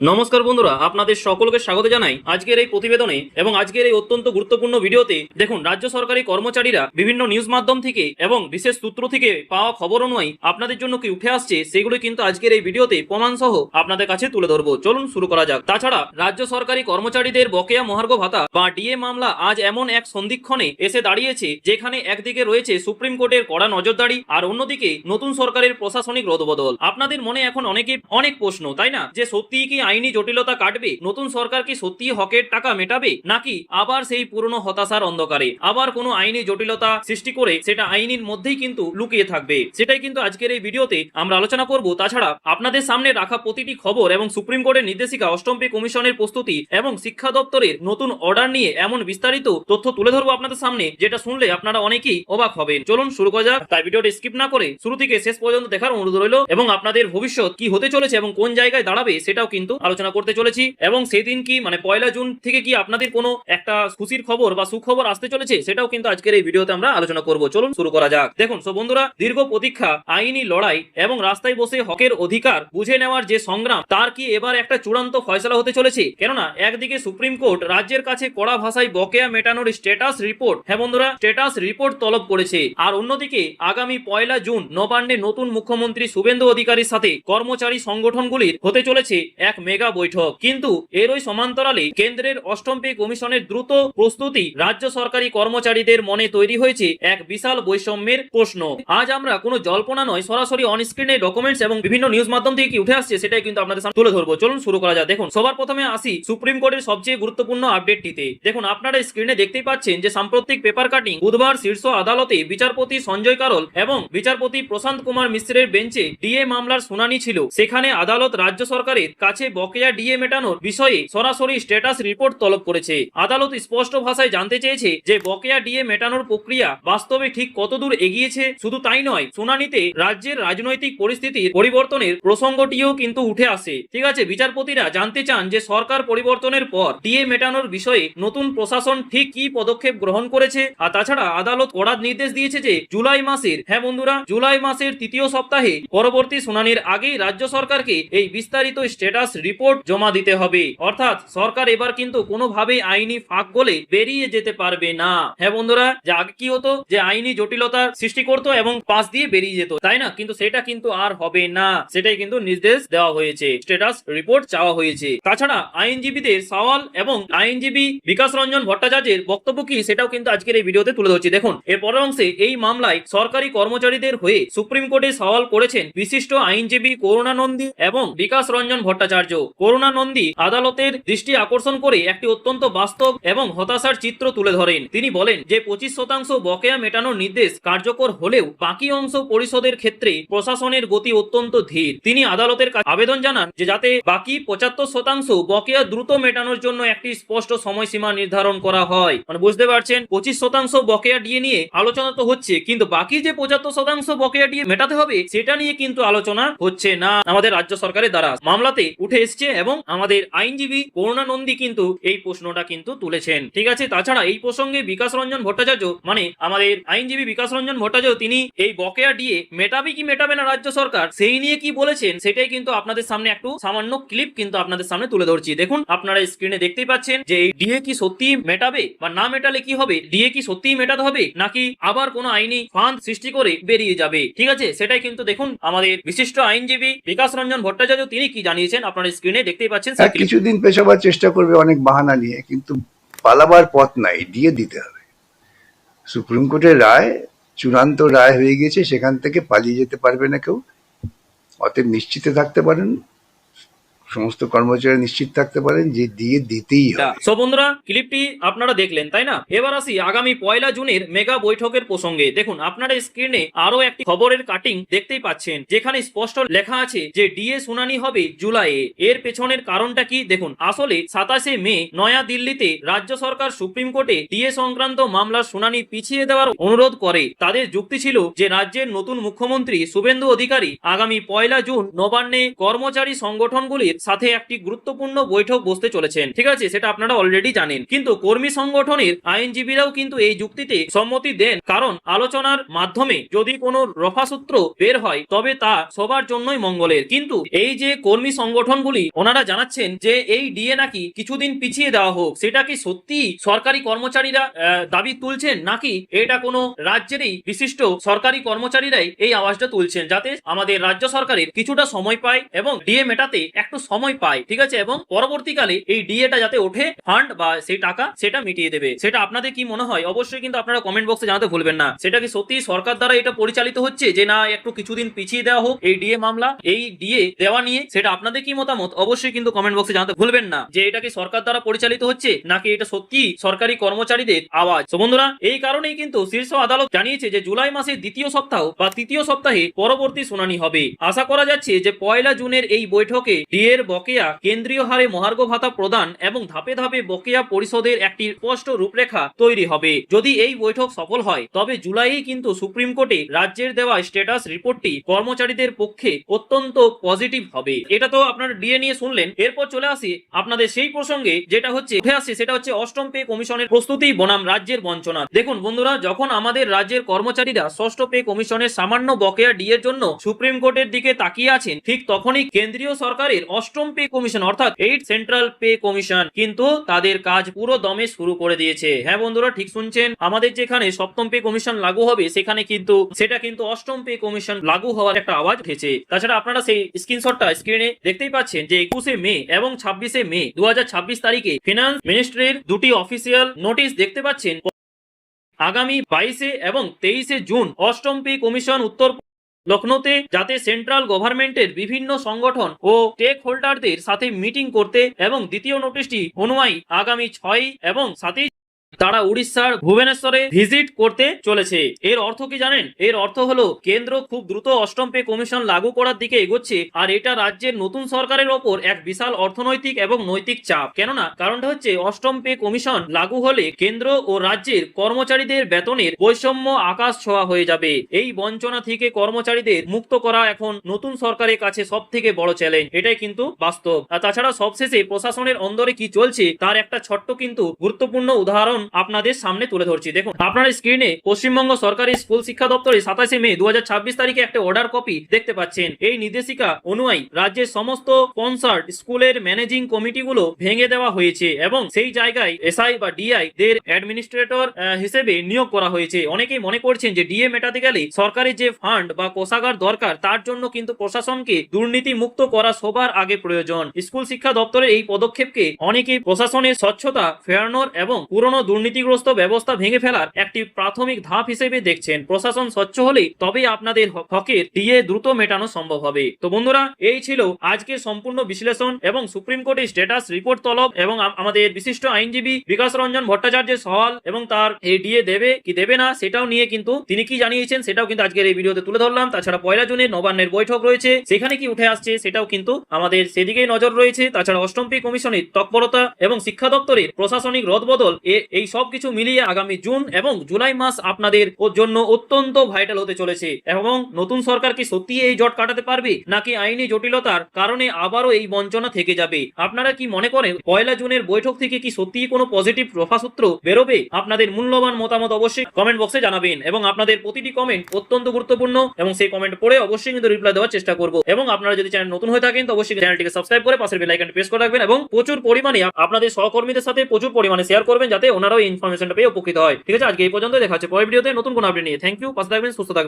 নমস্কার বন্ধুরা, আপনাদের সকলকে স্বাগত জানাই আজকের এই প্রতিবেদনে এবং আজকের এই অত্যন্ত গুরুত্বপূর্ণ ভিডিওতে। দেখুন, রাজ্য সরকারি কর্মচারীরা বিভিন্ন নিউজ মাধ্যম থেকে এবং বিশেষ সূত্র থেকে পাওয়া খবর অনুযায়ী আপনাদের জন্য কি উঠে আসছে সেগুলো কিন্তু আজকের এই ভিডিওতে প্রমাণ সহ আপনাদের কাছে তুলে ধরবো। চলুন শুরু করা যাক। তাছাড়া রাজ্য সরকারি কর্মচারীদের বকেয়া মহার্ঘ ভাতা বা ডিএ মামলা আজ এমন এক সন্ধিক্ষণে এসে দাঁড়িয়েছে যেখানে একদিকে রয়েছে সুপ্রিম কোর্টের কড়া নজরদারি আর অন্যদিকে নতুন সরকারের প্রশাসনিক রদবদল। আপনাদের মনে এখন অনেক প্রশ্ন, তাই না, যে সত্যি কি আইনি জটিলতা কাটবে? নতুন সরকার কি সত্যি হকের টাকা মেটাবে, নাকি আবার সেই পুরনো হতাশার অন্ধকারে আবার কোনো আইনি জটিলতা সৃষ্টি করে সেটা আইনের মধ্যেই কিন্তু লুকিয়ে থাকবে? সেটাই কিন্তু আজকের এই ভিডিওতে আমরা আলোচনা করব। তাছাড়া আপনাদের সামনে রাখা প্রতিটি খবর এবং সুপ্রিম কোর্টের নির্দেশিকা, অষ্টম পে কমিশনের প্রস্তুতি এবং শিক্ষা দপ্তরের নতুন অর্ডার নিয়ে এমন বিস্তারিত তথ্য তুলে ধরবো আপনাদের সামনে, যেটা শুনলে আপনারা অনেকেই অবাক হবেন। চলুন শুরু করা যাক। তাই ভিডিওটি স্কিপ না করে শুরু থেকে শেষ পর্যন্ত দেখার অনুরোধ রইল এবং আপনাদের ভবিষ্যৎ কি হতে চলেছে এবং কোন জায়গায় দাঁড়াবে সেটাও কিন্তু আলোচনা করতে চলেছি। এবং সেদিন কি পয়লা জুন থেকে কি আপনাদের কোনো একটা খুশির খবর বা সুখবর আসতে চলেছে সেটাও কিন্তু আজকের এই ভিডিওতে আমরা আলোচনা করব। চলুন শুরু করা যাক। দেখুন বন্ধুরা, দীর্ঘ প্রতীক্ষা, আইনি লড়াই এবং রাস্তায় বসে হকের অধিকার বুঝে নেওয়ার যে সংগ্রাম, তার কি এবার একটা চূড়ান্ত ফয়সালা হতে চলেছে? কেননা একদিকে সুপ্রিম কোর্ট রাজ্যের কাছে কড়া ভাষায় বকেয়া মেটানোর স্ট্যাটাস রিপোর্ট, বন্ধুরা, স্ট্যাটাস রিপোর্ট তলব করেছে। আর অন্যদিকে আগামী পয়লা জুন নবান্নে নতুন মুখ্যমন্ত্রী শুভেন্দু অধিকারীর সাথে কর্মচারী সংগঠনগুলির হতে চলেছে এক মেগা বৈঠক। কিন্তু এরই সমান্তরালে কেন্দ্রের অষ্টম পে কমিশনের দ্রুত প্রস্তুতি রাজ্য সরকারি কর্মচারীদের মনে তৈরি হয়েছে এক বিশাল বৈষম্যের প্রশ্ন। আজ আমরা কোনো জল্পনা নয়, সরাসরি অন স্ক্রিনে ডকুমেন্টস এবং বিভিন্ন নিউজ মাধ্যম থেকে কি উঠে আসছে সেটাই কিন্তু আপনাদের সামনে তুলে ধরবো। চলুন শুরু করা যাক। দেখুন, সবার প্রথমে আসি সুপ্রিম কোর্টের সবচেয়ে গুরুত্বপূর্ণ আপডেটটিতে। দেখুন, আপনারা স্ক্রিনে দেখতেই পাচ্ছেন যে সাম্প্রতিক পেপার কাটিং বুধবার শীর্ষ আদালতে বিচারপতি সঞ্জয় কারোল এবং বিচারপতি প্রশান্ত কুমার মিশ্রের বেঞ্চে ডিএ মামলার শুনানি ছিল। সেখানে আদালত রাজ্য সরকারের কাছে বকেয়া ডিএ মেটানোর বিষয়ে সরাসরি স্ট্যাটাস রিপোর্ট তলব করেছে। আদালত স্পষ্ট ভাষায় জানতে চেয়েছে যে বকেয়া ডিএ মেটানোর প্রক্রিয়া বাস্তবে ঠিক কতদূর এগিয়েছে। শুধু তাই নয়, শুনানিতে রাজ্যের রাজনৈতিক পরিস্থিতির পরিবর্তনের প্রসঙ্গটিও কিন্তু উঠে আসে। ঠিক আছে, বিচারপতিরা জানতে চান যে সরকার পরিবর্তনের পর ডিএ মেটানোর বিষয়ে নতুন প্রশাসন ঠিক কি পদক্ষেপ গ্রহণ করেছে। আর তাছাড়া আদালত কড়া নির্দেশ দিয়েছে যে জুলাই মাসের বন্ধুরা, জুলাই মাসের তৃতীয় সপ্তাহে পরবর্তী শুনানির আগেই রাজ্য সরকারকে এই বিস্তারিত স্ট্যাটাস রিপোর্ট জমা দিতে হবে। অর্থাৎ সরকার এবার কিন্তু কোনোভাবেই আইনি ফাঁক গলে বেরিয়ে যেতে পারবে না। বন্ধুরা, যে আগে কি হতো, যে আইনি জটিলতার সৃষ্টি করতো এবং পাশ দিয়ে বেরিয়ে যেত, তাই না, কিন্তু সেটা কিন্তু আর হবে না। সেটাই কিন্তু নির্দেশ দেওয়া হয়েছে, স্ট্যাটাস রিপোর্ট চাওয়া হয়েছে। তাছাড়া আইনজীবীদের সওয়াল এবং আইনজীবী বিকাশ রঞ্জন ভট্টাচার্যের বক্তব্য কি সেটাও কিন্তু আজকের এই ভিডিওতে তুলে ধরছি। দেখুন, এর পরের অংশে এই মামলায় সরকারি কর্মচারীদের হয়ে সুপ্রিম কোর্টে সওয়াল করেছেন বিশিষ্ট আইনজীবী করুণানন্দী এবং বিকাশ রঞ্জন ভট্টাচার্য। করুণানন্দী আদালতের দৃষ্টি আকর্ষণ করে একটি অত্যন্ত বাস্তব এবং হতাশার চিত্র তুলে ধরেন। তিনি বলেন যে 25% বকেয়া মেটানোর নির্দেশ কার্যকর হলেও বাকি অংশ পরিশোধের ক্ষেত্রে প্রশাসনের গতি অত্যন্ত ধীর। তিনি আদালতের কাছে আবেদন জানান যে যাতে বাকি 75% বকেয়া দ্রুত মেটানোর জন্য একটি স্পষ্ট সময়সীমা নির্ধারণ করা হয়। বুঝতে পারছেন, 25% বকেয়া ডিএ নিয়ে আলোচনা তো হচ্ছে, কিন্তু বাকি যে 75% বকেয়া ডিএ মেটাতে হবে সেটা নিয়ে কিন্তু আলোচনা হচ্ছে না আমাদের রাজ্য সরকারের দ্বারা। মামলাতে উঠে এসছে এবং আমাদের আইনজীবী করুণানন্দী কিন্তু এই প্রশ্নটা কিন্তু তুলেছেন। ঠিক আছে, তাছাড়া এই প্রসঙ্গে বিকাশ রঞ্জন ভট্টাচার্য, আমাদের আইনজীবী বিকাশ রঞ্জন ভট্টাচার্য, তিনি এই বকেয়া ডিএ মেটাবে কি মেটাবে না রাজ্য সরকার সেই নিয়ে কি বলেছেন সেটাই কিন্তু আপনাদের সামনে একটু সামান্য ক্লিপ কিন্তু আপনাদের সামনে তুলে ধরছি। দেখুন, আপনারা স্ক্রিনে দেখতেই পাচ্ছেন যে এই ডিএ কি সত্যি মেটাবে বা না মেটালে কি হবে, ডিএ কি সত্যি মেটাতে হবে নাকি আবার কোনো আইনি ফাঁদ সৃষ্টি করে বেরিয়ে যাবে। ঠিক আছে, সেটাই কিন্তু দেখুন আমাদের বিশিষ্ট আইনজীবী বিকাশ রঞ্জন ভট্টাচার্য তিনি কি জানিয়েছেন আপনারা স্ক্রিনে দেখতেই পাচ্ছেন। কিছুদিন পেছাবার চেষ্টা করবে অনেক বাহানা নিয়ে, কিন্তু পালাবার পথ নাই, দিয়ে দিতে হবে। সুপ্রিম কোর্টের রায় চূড়ান্ত রায় হয়ে গেছে, সেখান থেকে পালিয়ে যেতে পারবে না কেউ। অতএব নিশ্চিতে থাকতে পারেন, সমস্ত কর্মচারী নিশ্চিত থাকতে পারেন যে দিয়ে দিতেই হবে। সো বন্ধুরা, ক্লিপটি আপনারা দেখলেন, তাই না? এবার আসি আগামী পয়লা জুনের মেগা বৈঠকের প্রসঙ্গে। দেখুন, আপনারা স্ক্রিনে আরো একটি খবরের কাটিং দেখতেই পাচ্ছেন, যেখানে স্পষ্ট লেখা আছে যে ডিএ শুনানি হবে জুলাইয়ে। এর পেছনের কারণটা কি? দেখুন, আসলে 27শে মে নয়া দিল্লিতে রাজ্য সরকার সুপ্রিম কোর্টে ডিএ সংক্রান্ত মামলার শুনানি পিছিয়ে দেওয়ার অনুরোধ করে। তাদের যুক্তি ছিল যে রাজ্যের নতুন মুখ্যমন্ত্রী শুভেন্দু অধিকারী আগামী পয়লা জুন নবান্নে কর্মচারী সংগঠনগুলির সাথে একটি গুরুত্বপূর্ণ বৈঠক বসতে চলেছেন, ঠিক আছে, সেটা আপনারা অলরেডি জানেন। কিন্তু কর্মী সংগঠনের আইনজীবীরাও কিন্তু এই যুক্তিতে সম্মতি দেন, কারণ আলোচনার মাধ্যমে যদি কোনো রফাসূত্র বের হয় তবে তা সবার জন্যই মঙ্গলের। কিন্তু এই যে কর্মী সংগঠনগুলি ওনারা জানাচ্ছেন যে এই ডিএ নাকি কিছুদিন পিছিয়ে দেওয়া হোক, সেটা কি সত্যি সরকারি কর্মচারীরা দাবি তুলছেন, নাকি এটা কোনো রাজ্যেরই বিশিষ্ট সরকারি কর্মচারীরাই এই আওয়াজটা তুলছেন, যাতে আমাদের রাজ্য সরকারের কিছুটা সময় পায় এবং ডিএ মেটাতে একটু সময় পায়, ঠিক আছে, এবং পরবর্তীকালে এই ডিএটা যাতে ওঠে ফান্ড বা সেই টাকা সেটা মিটিয়ে দেবে। সেটা আপনাদের কি মনে হয় অবশ্যই কিন্তু আপনারা কমেন্ট বক্সে জানাতে ভুলবেন না। সেটা কি সত্যি সরকার দ্বারা এটা পরিচালিত হচ্ছে যে না একটু কিছুদিন পিছিয়ে দেওয়া হোক এই ডিএ মামলা, এই ডিএ দেওয়া নিয়ে? সেটা আপনাদের কি মতামত অবশ্যই কিন্তু কমেন্ট বক্সে জানাতে ভুলবেন না, যে এটা কি সরকার দ্বারা পরিচালিত হচ্ছে নাকি এটা সত্যি সরকারি কর্মচারীদের আওয়াজ। তো বন্ধুরা, এই কারণেই কিন্তু শীর্ষ আদালত জানিয়েছে যে জুলাই মাসের দ্বিতীয় সপ্তাহ বা তৃতীয় সপ্তাহে পরবর্তী শুনানি হবে। আশা করা যাচ্ছে যে 1 জুনের এই বৈঠকে ডিএর বকেয়া, কেন্দ্রীয় হারে মহার্ঘ ভাতা প্রদান এবং ধাপে ধাপে বকেয়া পরিশোধের একটি স্পষ্ট রূপরেখা তৈরি হবে। যদি এই বৈঠক সফল হয় তবে জুলাইয়ে কিন্তু সুপ্রিম কোর্টে রাজ্যের দেওয়া স্ট্যাটাস রিপোর্টটি কর্মচারীদের পক্ষে অত্যন্ত পজিটিভ হবে। এটা তো আপনারা ডিএ নিয়ে শুনলেন। এরপর চলে আসি আপনাদের সেই প্রসঙ্গে যেটা হচ্ছে উঠে আসছে, সেটা হচ্ছে অষ্টম পে কমিশনের প্রস্তুতি বনাম রাজ্যের বঞ্চনা। দেখুন বন্ধুরা, যখন আমাদের রাজ্যের কর্মচারীরা ষষ্ঠ পে কমিশনের সামান্য বকেয়া ডিএর জন্য সুপ্রিম কোর্টের দিকে তাকিয়ে আছেন, ঠিক তখনই কেন্দ্রীয় সরকারের অষ্টম পে কমিশন অর্থাৎ 8 সেন্ট্রাল পে কমিশন কিন্তু তাদের কাজ পুরো দমে শুরু করে দিয়েছে। হ্যাঁ বন্ধুরা, ঠিক শুনছেন, আমাদের যেখানে সপ্তম পে কমিশন লাগু হবে সেখানে কিন্তু সেটা কিন্তু অষ্টম পে কমিশন লাগু হওয়ার একটা আওয়াজ উঠেছে। তাছাড়া আপনারা সেই স্ক্রিনশটটা স্ক্রিনে দেখতেই পাচ্ছেন যে 21 মে এবং 26 মে 2026 তারিখে ফিনান্স মিনিস্ট্রির দুটি অফিসিয়াল নোটিশ দেখতে পাচ্ছেন। আগামী 22 এবং 23 জুন অষ্টম পে কমিশন উত্তর লখনৌতে যাতে সেন্ট্রাল গভর্নমেন্টের বিভিন্ন সংগঠন ও স্টেক হোল্ডারদের সাথে মিটিং করতে, এবং দ্বিতীয় নোটিশটি অনুযায়ী আগামী 6 এবং 7 তারা উড়িষ্যার ভুবনেশ্বরে ভিজিট করতে চলেছে। এর অর্থ কি জানেন? এর অর্থ হলো কেন্দ্র খুব দ্রুত অষ্টম পে কমিশন লাগু করার দিকে এগোচ্ছে, আর এটা রাজ্যের নতুন সরকারের ওপর এক বিশাল অর্থনৈতিক এবং নৈতিক চাপ। কেননা কারণটা হচ্ছে অষ্টম পে কমিশন লাগু হলে কেন্দ্র ও রাজ্যের কর্মচারীদের বেতনের বৈষম্য আকাশ ছোঁয়া হয়ে যাবে। এই বঞ্চনা থেকে কর্মচারীদের মুক্ত করা এখন নতুন সরকারের কাছে সব থেকে বড় চ্যালেঞ্জ, এটাই কিন্তু বাস্তব। আর তাছাড়া সবশেষে প্রশাসনের অন্দরে কি চলছে তার একটা ছোট্ট কিন্তু গুরুত্বপূর্ণ উদাহরণ আপনাদের সামনে তুলে ধরছি। দেখুন আপনারা স্ক্রিনে পশ্চিমবঙ্গ সরকারি স্কুল শিক্ষা দপ্তরে 27 মে 2026 তারিখে একটা অর্ডার কপি দেখতে পাচ্ছেন। এই নির্দেশিকা অনুযায়ী রাজ্যের সমস্ত স্পন্সর্ড স্কুলের ম্যানেজিং কমিটিগুলো ভেঙে দেওয়া হয়েছে এবং সেই জায়গায় এসআই বা ডিআই দের অ্যাডমিনিস্ট্রেটর হিসেবে নিয়োগ করা হয়েছে। অনেকেই মনে করছেন যে ডিএ মেটাতে গেলে সরকারি যে ফান্ড বা কোষাগার দরকার, তার জন্য কিন্তু প্রশাসনকে দুর্নীতি মুক্ত করা সবার আগে প্রয়োজন। স্কুল শিক্ষা দপ্তরের এই পদক্ষেপকে অনেকেই প্রশাসনের স্বচ্ছতা ফেরানোর এবং পুরনো দুর্নীতিগ্রস্ত ব্যবস্থা ভেঙে ফেলার একটি প্রাথমিক ধাপ হিসেবে দেখছেন। প্রশাসন স্বচ্ছ হলে তবেই আপনাদের হকের ডিএ দ্রুত মেটানো সম্ভব হবে। তো বন্ধুরা, এই ছিল আজকের সম্পূর্ণ বিশ্লেষণ এবং সুপ্রিম কোর্টের স্ট্যাটাস রিপোর্ট তলব এবং আমাদের বিশিষ্ট আইনজীবী বিকাশ রঞ্জন ভট্টাচার্যের সওয়াল এবং তার এই ডিএ দেবে কি দেবে না সেটাও নিয়ে কিন্তু তিনি কি জানিয়েছেন সেটাও কিন্তু আজকের এই ভিডিওতে তুলে ধরলাম। তাছাড়া 1 জুনের নবান্নের বৈঠক রয়েছে, সেখানে কি উঠে আসছে সেটাও কিন্তু আমাদের সেদিকেই নজর রয়েছে। তাছাড়া অষ্টম পে কমিশনের তৎপরতা এবং শিক্ষা দপ্তরের প্রশাসনিক রদবদল এই সব কিছু মিলিয়ে আগামী জুন এবং জুলাই মাস আপনাদের জন্য অত্যন্ত ভাইটাল হতে চলেছে। এবং নতুন সরকার কি সত্যি এই জট কাটাতে পারবে, নাকি আইনি জটিলতার কারণে আবারও এই বঞ্চনা থেকে যাবে? আপনারা কি মনে করেন 1 জুনের বৈঠক থেকে কি সত্যিই কোনো পজিটিভ রফাসূত্র বেরোবে? আপনাদের মূল্যবান মতামত অবশ্যই কমেন্ট বক্সে জানাবেন এবং আপনাদের প্রতিটি কমেন্ট অত্যন্ত গুরুত্বপূর্ণ এবং সেই কমেন্ট পড়ে অবশ্যই কিন্তু রিপ্লাই দেওয়ার চেষ্টা করব। এবং আপনারা যদি চ্যানেল নতুন হয়ে থাকেন তো অবশ্যই চ্যানেলটিকে সাবস্ক্রাইব করে পাশের বেল আইকনটি প্রেস করে রাখবেন এবং প্রচুর পরিমাণে আপনাদের সহকর্মীদের সাথে প্রচুর পরিমাণে শেয়ার করবেন, যাতে ওনারাও এই ইনফরমেশনটা পেয়ে উপকৃত হয়। ঠিক আছে, আজকে এই পর্যন্ত, দেখা হচ্ছে পরের ভিডিওতে নতুন কোনো আপডেট নিয়ে। থ্যাংক ইউ, পাশে থাকবেন, সুস্থ থাকবেন।